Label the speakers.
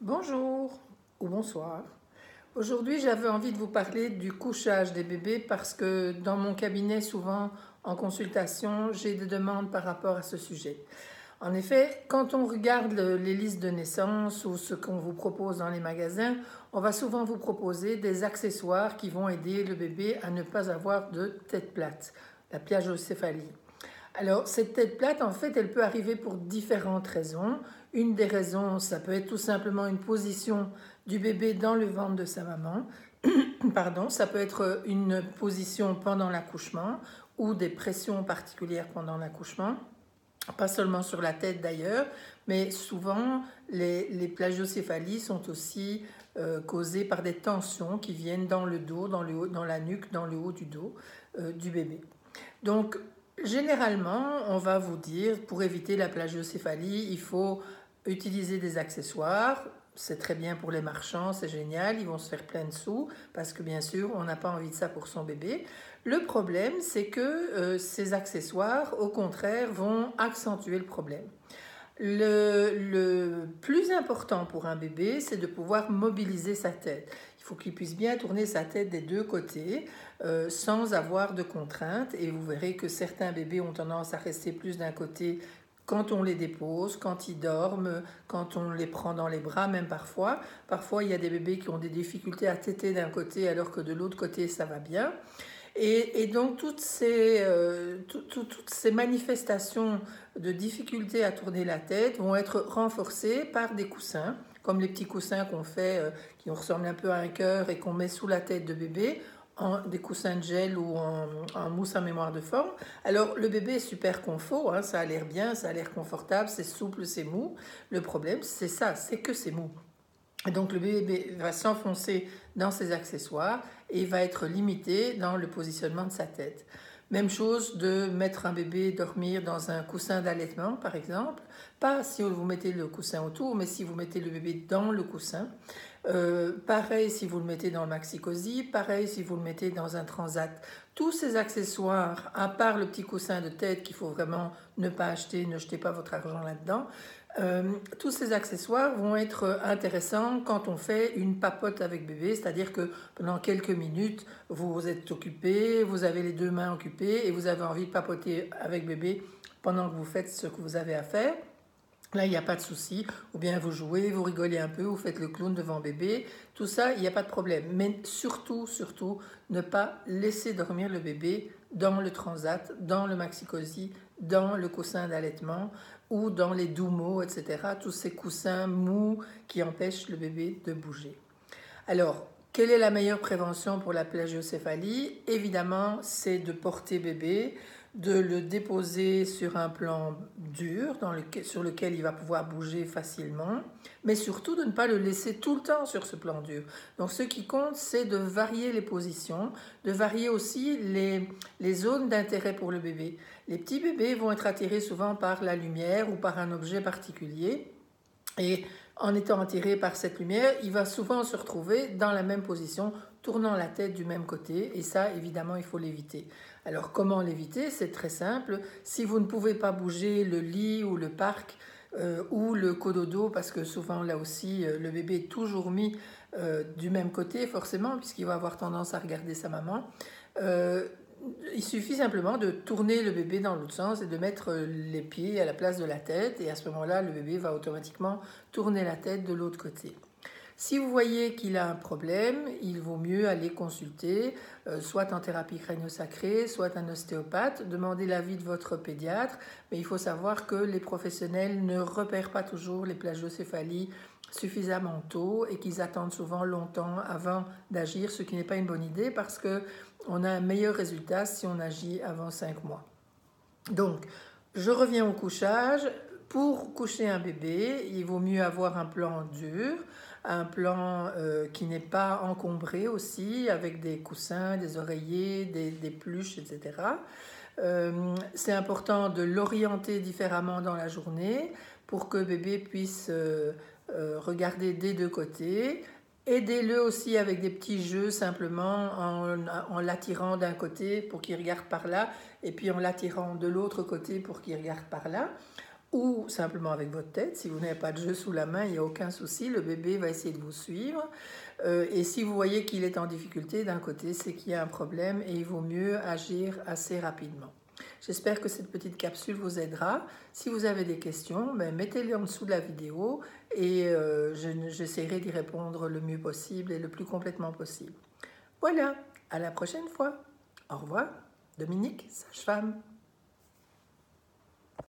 Speaker 1: Bonjour ou bonsoir. Aujourd'hui, j'avais envie de vous parler du couchage des bébés parce que dans mon cabinet, souvent en consultation, j'ai des demandes par rapport à ce sujet. En effet, quand on regarde les listes de naissance ou ce qu'on vous propose dans les magasins, on va souvent vous proposer des accessoires qui vont aider le bébé à ne pas avoir de tête plate, la plagiocéphalie. Alors, cette tête plate, en fait, elle peut arriver pour différentes raisons. Une des raisons, ça peut être tout simplement une position du bébé dans le ventre de sa maman. Pardon, ça peut être une position pendant l'accouchement ou des pressions particulières pendant l'accouchement. Pas seulement sur la tête d'ailleurs, mais souvent les plagiocéphalies sont aussi causées par des tensions qui viennent dans le dos, dans le haut, dans la nuque, dans le haut du dos du bébé. Donc, généralement, on va vous dire, pour éviter la plagiocéphalie, il faut utiliser des accessoires. C'est très bien pour les marchands, c'est génial, ils vont se faire plein de sous, parce que bien sûr, on n'a pas envie de ça pour son bébé. Le problème, c'est que ces accessoires, au contraire, vont accentuer le problème. Le plus important pour un bébé, c'est de pouvoir mobiliser sa tête. Il faut qu'il puisse bien tourner sa tête des deux côtés sans avoir de contraintes. Et vous verrez que certains bébés ont tendance à rester plus d'un côté quand on les dépose, quand ils dorment, quand on les prend dans les bras, même parfois. Parfois, il y a des bébés qui ont des difficultés à téter d'un côté alors que de l'autre côté, ça va bien. Et donc toutes ces manifestations de difficulté à tourner la tête vont être renforcées par des coussins, comme les petits coussins qu'on fait, qui ressemblent un peu à un cœur et qu'on met sous la tête de bébé, des coussins de gel ou en mousse à mémoire de forme. Alors le bébé est super confort, hein, ça a l'air bien, ça a l'air confortable, c'est souple, c'est mou. Le problème, c'est ça, c'est que c'est mou. Et donc le bébé va s'enfoncer dans ses accessoires et il va être limité dans le positionnement de sa tête. Même chose de mettre un bébé dormir dans un coussin d'allaitement, par exemple. Pas si vous mettez le coussin autour, mais si vous mettez le bébé dans le coussin. Pareil si vous le mettez dans le maxi-cosy, pareil si vous le mettez dans un transat. Tous ces accessoires, à part le petit coussin de tête qu'il faut vraiment ne pas acheter, ne jetez pas votre argent là-dedans, tous ces accessoires vont être intéressants quand on fait une papote avec bébé, c'est-à-dire que pendant quelques minutes, vous êtes occupé, vous avez les deux mains occupées et vous avez envie de papoter avec bébé pendant que vous faites ce que vous avez à faire. Là, il n'y a pas de souci. Ou bien vous jouez, vous rigolez un peu, vous faites le clown devant bébé. Tout ça, il n'y a pas de problème. Mais surtout, ne pas laisser dormir le bébé dans le transat, dans le maxi-cosy, dans le coussin d'allaitement ou dans les doumeaux, etc. Tous ces coussins mous qui empêchent le bébé de bouger. Alors, quelle est la meilleure prévention pour la plagiocéphalie? Évidemment, c'est de porter bébé, de le déposer sur un plan dur sur lequel il va pouvoir bouger facilement, mais surtout de ne pas le laisser tout le temps sur ce plan dur. Donc ce qui compte, c'est de varier les positions, de varier aussi les zones d'intérêt pour le bébé. Les petits bébés vont être attirés souvent par la lumière ou par un objet particulier. Et en étant attiré par cette lumière, il va souvent se retrouver dans la même position, tournant la tête du même côté. Et ça, évidemment, il faut l'éviter. Alors, comment l'éviter? C'est très simple. Si vous ne pouvez pas bouger le lit ou le parc ou le cododo, parce que souvent, là aussi, le bébé est toujours mis du même côté, forcément, puisqu'il va avoir tendance à regarder sa maman. Il suffit simplement de tourner le bébé dans l'autre sens et de mettre les pieds à la place de la tête. Et à ce moment-là, le bébé va automatiquement tourner la tête de l'autre côté. Si vous voyez qu'il a un problème, il vaut mieux aller consulter, soit en thérapie crânio-sacrée, soit un ostéopathe. Demandez l'avis de votre pédiatre. Mais il faut savoir que les professionnels ne repèrent pas toujours les plagiocéphalies suffisamment tôt et qu'ils attendent souvent longtemps avant d'agir, ce qui n'est pas une bonne idée parce qu'on a un meilleur résultat si on agit avant 5 mois. Donc, je reviens au couchage. Pour coucher un bébé, il vaut mieux avoir un plan dur, un plan qui n'est pas encombré aussi, avec des coussins, des oreillers, des pluches, etc. C'est important de l'orienter différemment dans la journée pour que bébé puisse regarder des deux côtés. Aidez-le aussi avec des petits jeux simplement en l'attirant d'un côté pour qu'il regarde par là et puis en l'attirant de l'autre côté pour qu'il regarde par là. ou simplement avec votre tête. Si vous n'avez pas de jeu sous la main, il n'y a aucun souci, le bébé va essayer de vous suivre. Et si vous voyez qu'il est en difficulté d'un côté, c'est qu'il y a un problème et il vaut mieux agir assez rapidement. J'espère que cette petite capsule vous aidera. Si vous avez des questions, mettez-les en dessous de la vidéo et j'essaierai d'y répondre le mieux possible et le plus complètement possible. Voilà, à la prochaine fois. Au revoir, Dominique, sage-femme.